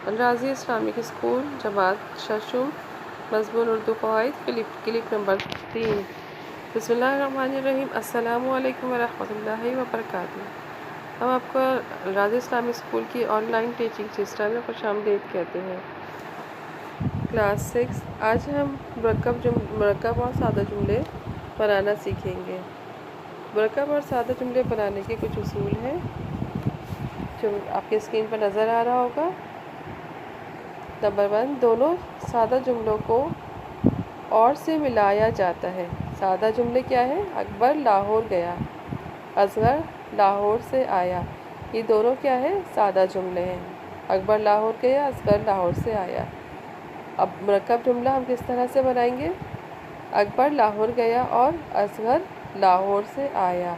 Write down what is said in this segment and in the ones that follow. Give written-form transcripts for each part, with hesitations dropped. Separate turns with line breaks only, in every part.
الراضی Islamic school جماعت ششم مضمون اردو قواعد کلپ نمبر 3۔ بسم اللہ الرحمن الرحیم۔ السلام علیکم ورحمۃ اللہ وبرکاتہ۔ ہم آپ کو الراضی اسلامک اسکول کی آن لائن ٹیچنگ سسٹم میں خوش آمدید کہتے ہیں۔ کلاس 6۔ آج ہم مرکب اور سادہ جملے بنانا سیکھیں گے۔ مرکب اور سادہ جملے بنانے کے کچھ اصول ہیں جو آپ کے اسکرین پر نظر آ رہا ہوگا۔ نمبر 1، دونوں سادہ جملوں کو اور سے ملایا جاتا ہے۔ سادہ جملے کیا ہے؟ اکبر لاہور گیا، اصغر لاہور سے آیا۔ یہ دونوں کیا ہے؟ سادہ جملے ہیں۔ اکبر لاہور گیا، اصغر لاہور سے آیا۔ اب مرکب جملہ ہم کس طرح سے بنائیں گے؟ اکبر لاہور گیا اور اصغر لاہور سے آیا۔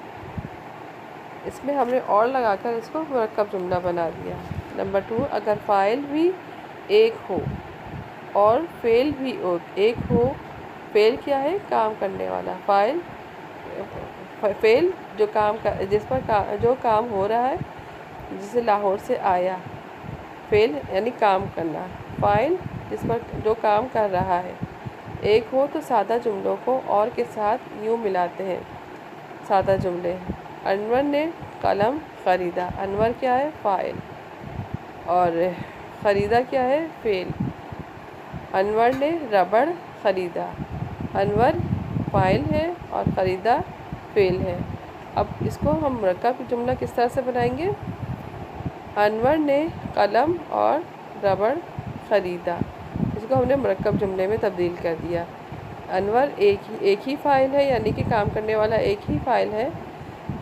اس میں ہم نے اور لگا کر اس کو مرکب جملہ بنا دیا۔ نمبر 2، اگر فاعل بھی ایک ہو اور فعل بھی ایک ہو۔ فعل کیا ہے؟ کام کرنے والا۔ فعل جو کام ہو رہا ہے، جسے لاہور سے آیا۔ فعل یعنی کام کرنا۔ فاعل جو کام کر رہا ہے ایک ہو تو سادہ جملوں کو اور کے ساتھ یوں ملاتے ہیں۔ سادہ جملے: انور نے قلم خریدا۔ انور کیا ہے؟ فاعل، اور خریدا کیا ہے؟ فعل۔ انور نے ربڑ خریدا۔ انور فاعل ہے اور خریدا فعل ہے۔ اب اس کو ہم مرکب جملہ کس طرح سے بنائیں گے؟ انور نے قلم اور ربڑ خریدا۔ اس کو ہم نے مرکب جملے میں تبدیل کر دیا۔ انور ایک ہی فاعل ہے، یعنی کہ کام کرنے والا ایک ہی فاعل ہے،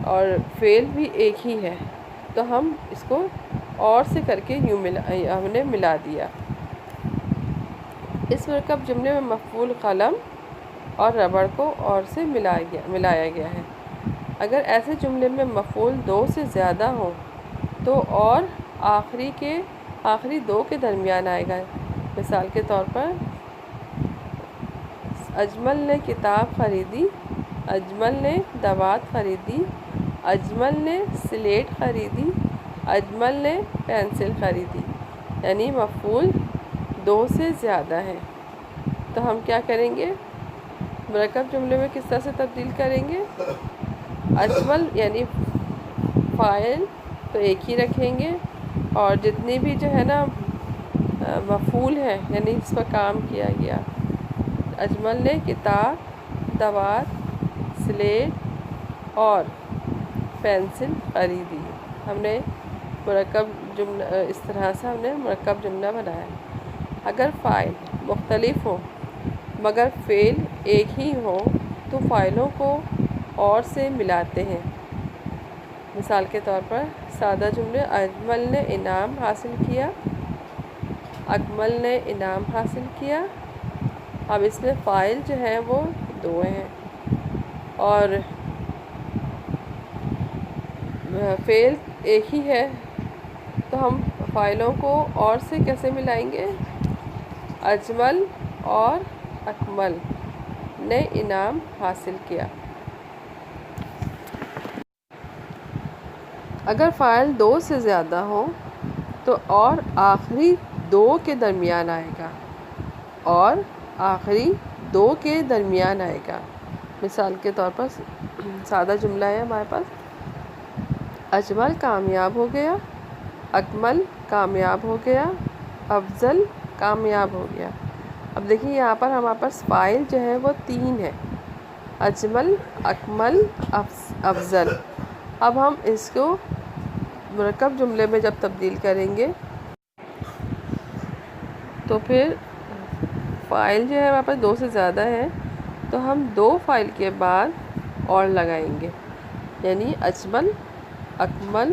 اور فعل بھی ایک ہی ہے، تو ہم اس کو اور سے کر کے ہم نے ملا دیا۔ اس مرکب جملے میں مفعول قلم اور ربڑ کو اور سے ملایا گیا ہے۔ اگر ایسے جملے میں مفعول دو سے زیادہ ہوں تو اور آخری دو کے درمیان آئے گا۔ مثال کے طور پر، اجمل نے کتاب خریدی، اجمل نے دوات خریدی، اجمل نے سلیٹ خریدی، اجمل نے پینسل خریدی۔ یعنی مفعول دو سے زیادہ ہیں، تو ہم کیا کریں گے؟ مرکب جملے میں کس طرح سے تبدیل کریں گے؟ اجمل یعنی فاعل تو ایک ہی رکھیں گے، اور جتنی بھی جو ہے نا مفعول ہے، یعنی اس پر کام کیا گیا، اجمل نے کتاب، دوات، سلیٹ اور پینسل خریدی۔ ہم نے مرکب جملہ اس طرح سے ہم نے مرکب جملہ بنایا۔ اگر فاعل مختلف ہوں مگر فعل ایک ہی ہوں تو فاعلوں کو اور سے ملاتے ہیں۔ مثال کے طور پر، سادہ جملے: اجمل نے انعام حاصل کیا، اکمل نے انعام حاصل کیا۔ اب اس میں فاعل جو ہیں وہ دو ہیں اور فعل ایک ہی ہے، تو ہم فاعلوں کو اور سے کیسے ملائیں گے؟ اجمل اور اکمل نے انعام حاصل کیا۔ اگر فاعل دو سے زیادہ ہوں تو اور آخری دو کے درمیان آئے گا۔ اور آخری دو کے درمیان آئے گا۔ مثال کے طور پر سادہ جملہ ہے ہمارے پاس، اجمل کامیاب ہو گیا، اکمل کامیاب ہو گیا، افضل کامیاب ہو گیا۔ اب دیکھیں یہاں پر ہمارے پاس فاعل جو ہے وہ تین ہے، اجمل، اکمل، افضل۔ اب ہم اس کو مرکب جملے میں جب تبدیل کریں گے تو پھر فاعل جو ہے ہمارے پاس دو سے زیادہ ہے، تو ہم دو فاعل کے بعد اور لگائیں گے، یعنی اجمل، اکمل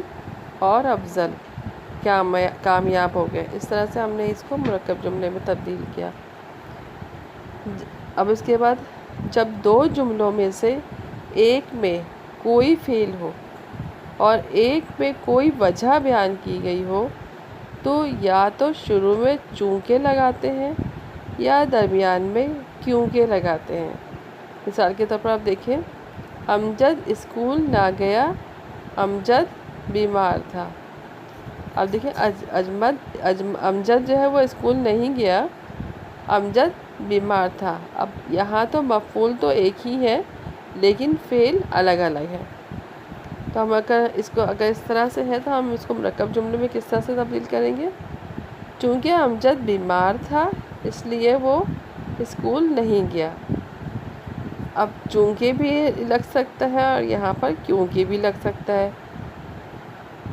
اور افضل کامیاب ہو گئے۔ اس طرح سے ہم نے اس کو مرکب جملے میں تبدیل کیا۔ اب اس کے بعد، جب دو جملوں میں سے ایک میں کوئی فعل ہو اور ایک میں کوئی وجہ بیان کی گئی ہو تو یا تو شروع میں چونکہ لگاتے ہیں یا درمیان میں کیونکہ لگاتے ہیں۔ مثال کے طور پر آپ دیکھیں، امجد اسکول نہ گیا، امجد بیمار تھا۔ اب دیکھیں امجد جو ہے وہ اسکول نہیں گیا، امجد بیمار تھا۔ اب یہاں تو مفعول تو ایک ہی ہے لیکن فعل الگ الگ ہے، تو ہم اگر اس طرح سے ہے تو ہم اس کو مرکب جملے میں کس طرح سے تبدیل کریں گے؟ چونکہ امجد بیمار تھا اس لیے وہ اسکول نہیں گیا۔ اب چونکہ بھی لگ سکتا ہے اور یہاں پر کیونکہ بھی لگ سکتا ہے۔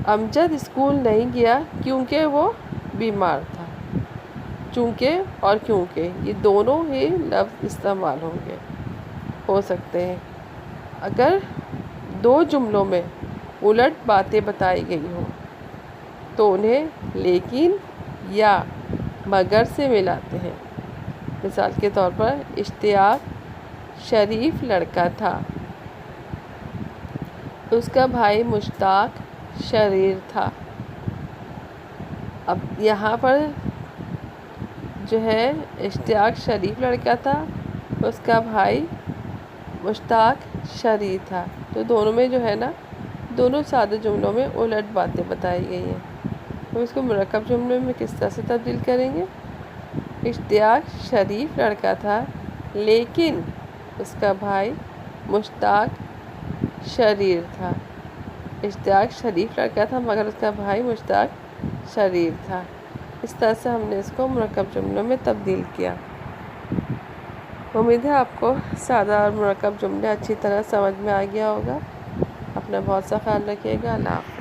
امجد اسکول نہیں گیا کیونکہ وہ بیمار تھا۔ چونکہ اور کیونکہ یہ دونوں ہی لفظ استعمال ہو سکتے ہیں۔ اگر دو جملوں میں الٹ باتیں بتائی گئی ہوں تو انہیں لیکن یا مگر سے ملاتے ہیں۔ مثال کے طور پر اشتیاق شریف لڑکا تھا، اس کا بھائی مشتاق شریر تھا۔ اب یہاں پر جو ہے اشتیاق شریف لڑکا تھا، اس کا بھائی مشتاق شریر تھا، تو دونوں میں جو ہے نا دونوں سادہ جملوں میں الٹ باتیں بتائی گئی ہیں۔ ہم اس کو مرکب جملے میں کس طرح سے تبدیل کریں گے؟ اشتیاق شریف لڑکا تھا لیکن اس کا بھائی مشتاق شریر تھا۔ اشتیاق شریف لڑکا تھا مگر اس کا بھائی مشتاق شریر تھا۔ اس طرح سے ہم نے اس کو مرکب جملوں میں تبدیل کیا۔ امید ہے آپ کو سادہ اور مرکب جملے اچھی طرح سمجھ میں آ گیا ہوگا۔ اپنا بہت سا خیال رکھیے گا۔ اللہ حافظ۔